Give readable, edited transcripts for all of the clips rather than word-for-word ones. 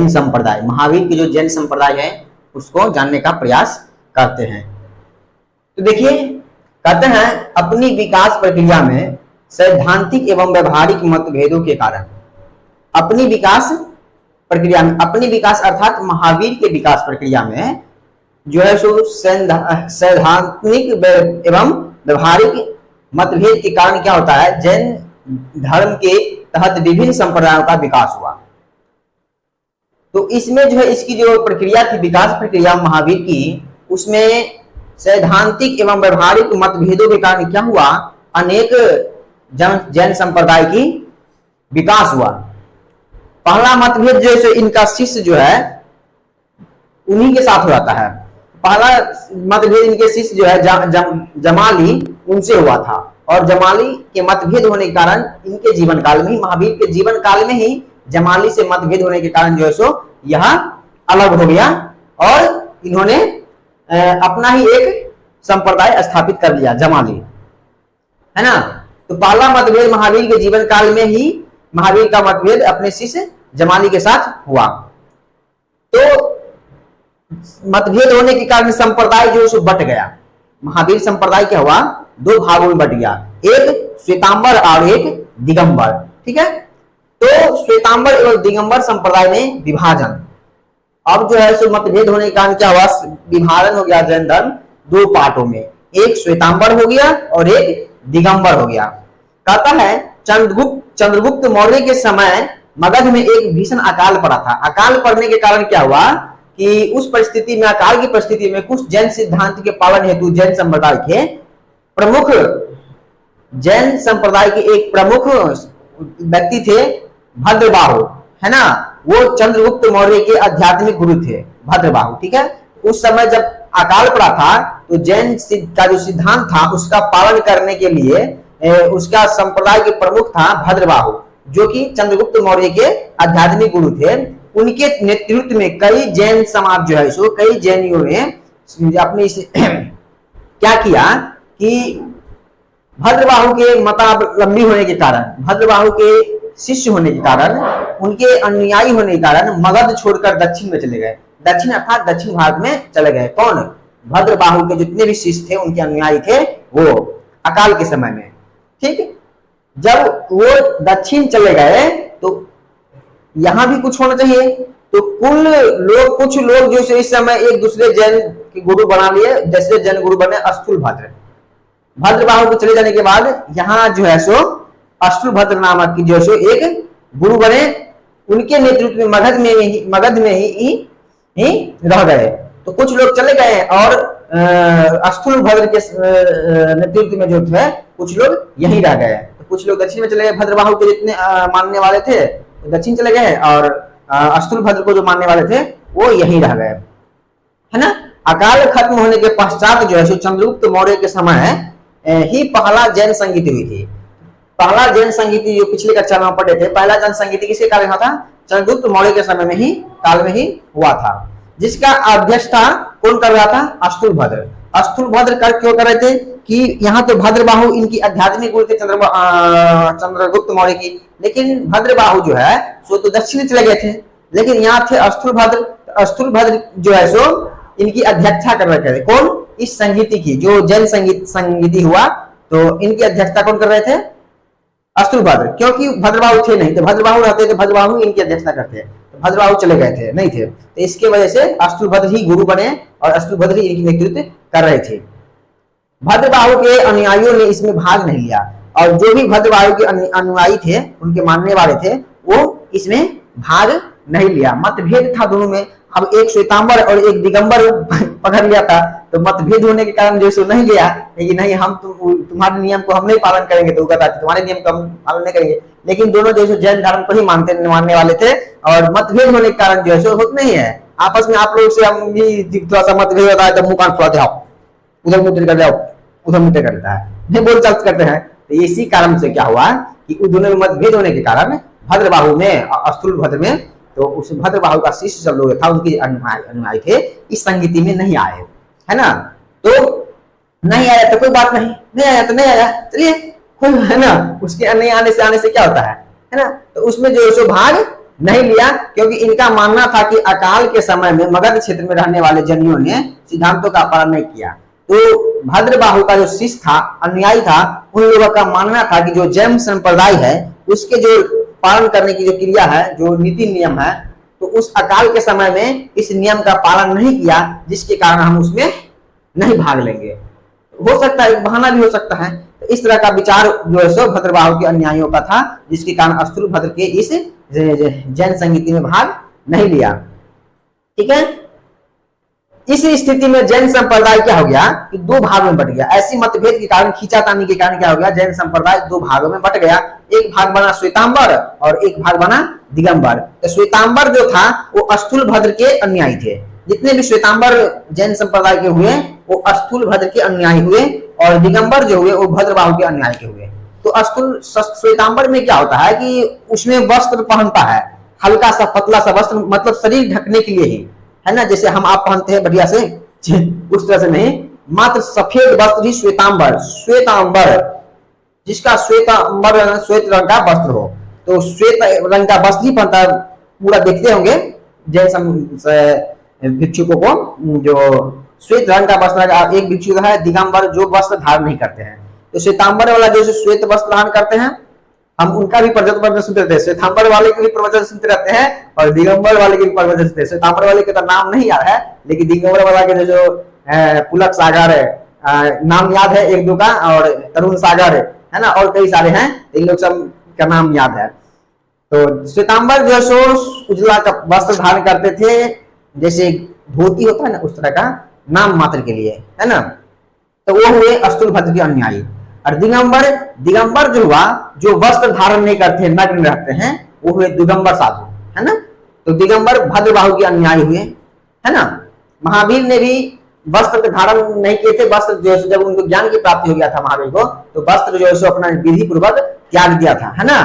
जैन संप्रदाय, महावीर के जो जैन संप्रदाय है उसको जानने का प्रयास करते हैं। तो देखिए कहते हैं अपनी विकास प्रक्रिया में सैद्धांतिक एवं व्यवहारिक मतभेदों के कारण, अपनी विकास प्रक्रिया में, अपनी विकास अर्थात महावीर के विकास प्रक्रिया में जो है सो सैद्धांतिक एवं व्यवहारिक मतभेद के कारण क्या होता है, जैन धर्म के तहत विभिन्न संप्रदायों का विकास हुआ। तो इसमें जो है इसकी जो प्रक्रिया थी, विकास प्रक्रिया महावीर की, उसमें सैद्धांतिक एवं व्यवहारिक मतभेदों के कारण क्या हुआ, अनेक जैन संप्रदाय की विकास हुआ। पहला मतभेद जो है इनका शिष्य जो है उन्हीं के साथ हो जाता है। पहला मतभेद इनके शिष्य जो है जमाली, उनसे हुआ था, और जमाली के मतभेद होने के कारण इनके जीवन काल में ही, महावीर के जीवन काल में ही जमाली से मतभेद होने के कारण जो है सो यह अलग हो गया और इन्होंने अपना ही एक संप्रदाय स्थापित कर लिया, जमाली, है ना। तो पहला मतभेद महावीर के जीवन काल में ही महावीर का मतभेद अपने शिष्य जमाली के साथ हुआ। तो मतभेद होने के कारण संप्रदाय जो है बट गया। महावीर संप्रदाय क्या हुआ, दो भागों में बट गया, एक श्वेतांबर और एक दिगंबर। ठीक है, तो श्वेतांबर एवं दिगंबर संप्रदाय में विभाजन, अब जो है सो मतभेद होने के कारण क्या हुआ, विभाजन हो गया जैन धर्म दो पार्टों में, एक श्वेतांबर हो गया और एक दिगंबर हो गया। कहता है चंद्रगुप्त मौर्य के समय मगध में एक भीषण अकाल पड़ा था। अकाल पड़ने के कारण क्या हुआ कि उस परिस्थिति में, अकाल की परिस्थिति में, कुछ जैन सिद्धांत के पालन हेतु जैन संप्रदाय के प्रमुख, जैन संप्रदाय के एक प्रमुख व्यक्ति थे भद्रबाहु, है ना, वो चंद्रगुप्त मौर्य के आध्यात्मिक गुरु थे भद्रबाहु। ठीक है, उस समय जब अकाल पड़ा था तो जैन का जो सिद्धांत था उसका पालन करने के लिए उसका संप्रदाय के प्रमुख था भद्रबाहु, जो कि चंद्रगुप्त मौर्य के आध्यात्मिक गुरु थे। उनके नेतृत्व में कई जैन समाज जो है सो, कई जैनियों ने अपने क्या किया कि भद्रबाहु के मतावलंबी होने के कारण, भद्रबाहु के शिष्य होने के कारण, उनके अनुयायी होने के कारण मगध छोड़कर दक्षिण में चले गए। दक्षिण अर्थात दक्षिण भारत में चले गए। कौन? भद्रबाहु के जितने भी शिष्य थे, उनके अनुयायी थे, वो अकाल के समय में। ठीक, जब वो दक्षिण चले गए तो यहां भी कुछ होना चाहिए, तो कुछ लोग जो इस समय एक दूसरे जैन के गुरु बना लिए। जैसे जैन गुरु बने अस्थूलभद्र। भद्रबाहु के चले जाने के बाद यहाँ जो है सो अस्थूलभद्र नामक की जो है सो एक गुरु बने। उनके नेतृत्व में मगध में ही रह गए। तो कुछ लोग चले गए और अस्थूलभद्र के नेतृत्व में जो थे कुछ लोग यहीं रह गए। तो कुछ लोग दक्षिण में चले गए, भद्रबाहु के जितने मानने वाले थे दक्षिण चले गए, और अस्थूलभद्र को जो मानने वाले थे वो यहीं रह गए, है ना। अकाल खत्म होने के पश्चात जो है चंद्रगुप्त मौर्य के समय ही पहला जैन संगीति हुई थी। पहला जैन संगीति जो पिछले कक्षा में पढ़े थे, पहला जैन संगीति किसके काल में हुआ था? चंद्रगुप्त मौर्य के समय में ही, काल में ही हुआ था, जिसका अध्यक्ष था कौन कर रहा था? अस्थूलभद्र। अस्थूलभद्र कर क्यों कर रहे थे कि यहाँ तो भद्रबाहु इनकी आध्यात्मिक गुरु थे चंद्रगुप्त मौर्य की, लेकिन भद्रबाहु जो है सो तो दक्षिण चले गए थे, लेकिन यहाँ थे अस्थूलभद्र। अस्थूलभद्र जो है सो इनकी अध्यक्षता कर रहे थे। कौन? इस संगीति की, जो जैन संगीति हुआ, तो इनकी अध्यक्षता कौन कर रहे थे? अस्थूलभद्र। क्योंकि भद्रबाहु थे नहीं, तो भद्रबाहु रहते तो भद्रबाहु इनकी अध्यक्षता करते, तो भद्रबाहु चले गए थे, नहीं थे, तो इसके वजह से अस्थूलभद्र ही गुरु बने और अस्थूलभद्र ही इनकी नेतृत्व कर रहे थे। भद्रबाहु के अनुयायियों ने इसमें भाग नहीं लिया, और जो भी भद्रबाहु के अनुयायी थे, उनके मानने वाले थे, वो इसमें भाग नहीं लिया। मतभेद था दोनों में। अब एक श्वेतांबर और एक दिगंबर पकड़ लिया था, तो मतभेद होने के कारण जो सो नहीं लिया, लेकिन नहीं हम तुम्हारे नियम को हम नहीं पालन करेंगे, तो कहता तुम्हारे नियम को हम पालन नहीं करेंगे। लेकिन दोनों जो है जैन धर्म को ही मानने वाले थे, और मतभेद होने के कारण जो है सो होता नहीं है आपस में। आप लोग से हम भी थोड़ा सा मतभेद होता है तो मुंह कान फुलाते, आओ उधर मुद्र कर जाओ, उधर मुद्र कर देता है, नहीं बोल चाल करते हैं। तो इसी कारण से क्या हुआ कि दोनों में मतभेद होने के कारण भद्रबाहु में, अस्थूलभद्र में, तो उस भद्रबाहु का शिष्य सब लोग था, उनके अनुयायी थे, इस संगीति में नहीं आए, है ना। तो नहीं आया तो कोई बात नहीं, नहीं आया तो नहीं आया, चलिए, है ना। उसके नहीं आने से क्या होता है ना, तो उसमें जो है सो भाग नहीं लिया, क्योंकि इनका मानना था कि अकाल के समय में मगध क्षेत्र में रहने वाले जनियों ने सिद्धांतों का पालन नहीं किया। तो भद्रबाहु का जो शिष्य था, अनुयायी था, उन लोगों का मानना था कि जो जैन संप्रदाय है उसके जो पालन करने की जो क्रिया है, जो नीति नियम है, तो उस अकाल के समय में इस नियम का पालन नहीं किया, जिसके कारण हम उसमें नहीं भाग लेंगे। हो सकता है, एक बहाना भी हो सकता है। तो इस तरह का विचार जो है सो भद्रबाहु के अनुयायियों का था, जिसके कारण अस्तुलभद्र के इस जैन संगीति में भाग नहीं लिया। ठीक है, इस स्थिति में जैन संप्रदाय क्या हो गया कि दो भाग में बट गया। ऐसी मतभेद के कारण, खींचातानी के कारण क्या हो गया, जैन संप्रदाय दो भागों में बट गया। एक भाग बना श्वेतांबर और एक भाग बना दिगंबर। तो श्वेतांबर जो था वो अस्तुलभद्र के अनुयायी थे। जितने भी श्वेतांबर जैन संप्रदाय के हुए वो अस्तुलभद्र के अनुयायी हुए, और दिगंबर जो हुए वो भद्रबाहु के अनुयायी के हुए। तो श्वेतांबर में क्या होता है कि उसमें वस्त्र पहनता है, हल्का सा पतला सा वस्त्र, मतलब शरीर ढकने के लिए ही, है ना, जैसे हम आप पहनते हैं बढ़िया से, उस तरह से नहीं, मात्र सफेद वस्त्र ही श्वेतांबर। श्वेतांबर जिसका श्वेतांबर श्वेत रंग का वस्त्र हो, तो श्वेत रंग का वस्त्र ही पहनता है। पूरा देखते होंगे जैन भिक्षुकों को जो श्वेत रंग का वस्त्र, एक भिक्षु है दिगंबर जो वस्त्र धारण नहीं करते हैं। तो श्वेतांबर वाला जो श्वेत वस्त्र धारण करते हैं, हम उनका भी प्रवचन सुनते रहते हैं। श्वेतांबर वाले के भी प्रवचन सुनते रहते हैं और दिगंबर वाले के भी प्रवचन सुनते हैं। श्वेतांबर वाले के तो नाम नहीं याद है, लेकिन दिगंबर वाला के जो पुलक सागर है, नाम याद है एक दो का, और तरुण सागर है ना, और कई सारे हैं, इन लोग सब का नाम याद है। तो श्वेतांबर जो सो उजला का वस्त्र धारण करते थे, जैसे धोती होता है ना उस तरह का, नाम मात्र के लिए, है ना। तो वो हुए अस्तुलभद्र के अनुयायी। और दिगंबर जो हुआ, जो वस्त्र धारण नहीं करते, नग्न रहते हैं, वो हुए दिगंबर साधु, है ना। तो दिगंबर भद्रबाहु के अनुयायी हुए, है ना। महावीर ने भी वस्त्र धारण नहीं किए थे। वस्त्र जो है जब उनको ज्ञान की प्राप्ति हो गया था महावीर को, तो वस्त्र जो है सो अपना विधि पूर्वक त्याग दिया था, है ना,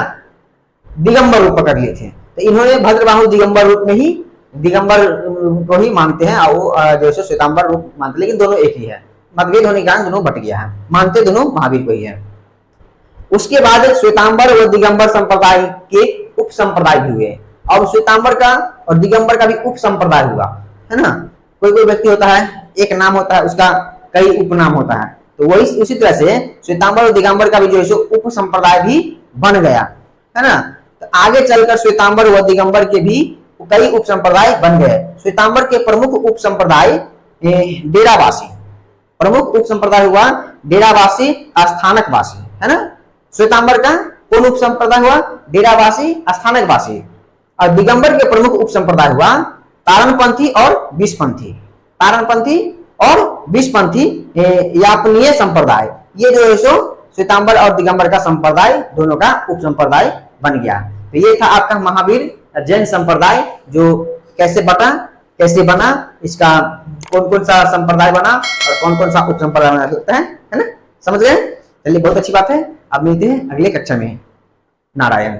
दिगंबर रूप पकड़ लिए थे। तो इन्होंने भद्रबाहु दिगंबर रूप में ही, दिगंबर को ही मानते हैं, और वो जो है श्वेतांबर रूप मानते, लेकिन दोनों एक ही है। मतभेद होने के कारण दोनों बट गया है, मानते दोनों महावीर को ही है। उसके बाद श्वेतांबर और दिगंबर संप्रदाय के उप संप्रदाय भी हुए। अब श्वेतांबर का और दिगंबर का भी उप संप्रदाय हुआ, है ना। कोई कोई व्यक्ति होता है, एक नाम होता है, उसका कई उपनाम होता है। तो वही उसी तरह से श्वेतांबर और दिगंबर का भी जो है उप संप्रदाय भी बन गया, है ना। तो आगे चलकर श्वेतांबर व दिगंबर के भी कई उप संप्रदाय बन गए। श्वेतांबर के प्रमुख उप संप्रदाय डेरावासी, प्रमुख उप संप्रदाय हुआ डेरावासी स्थानकवासी, है ना। श्वेतांबर का कौन उप संप्रदाय हुआ, डेरावासी स्थानकवासी। और दिगंबर के प्रमुख उप संप्रदाय हुआ तारणपंथी और विषपंथी। तारणपंथी और विषपंथी यापनीय संप्रदाय, ये जो है सो श्वेतांबर और दिगंबर का संप्रदाय, दोनों का उप संप्रदाय बन गया। तो ये था आपका महावीर जैन संप्रदाय, जो कैसे बटा, कैसे बना, इसका कौन कौन सा संप्रदाय बना और कौन कौन सा उप संप्रदाय बना सकता है ना। समझ गए? चलिए, बहुत अच्छी बात है। अब मिलते हैं अगले कक्षा में। नारायण।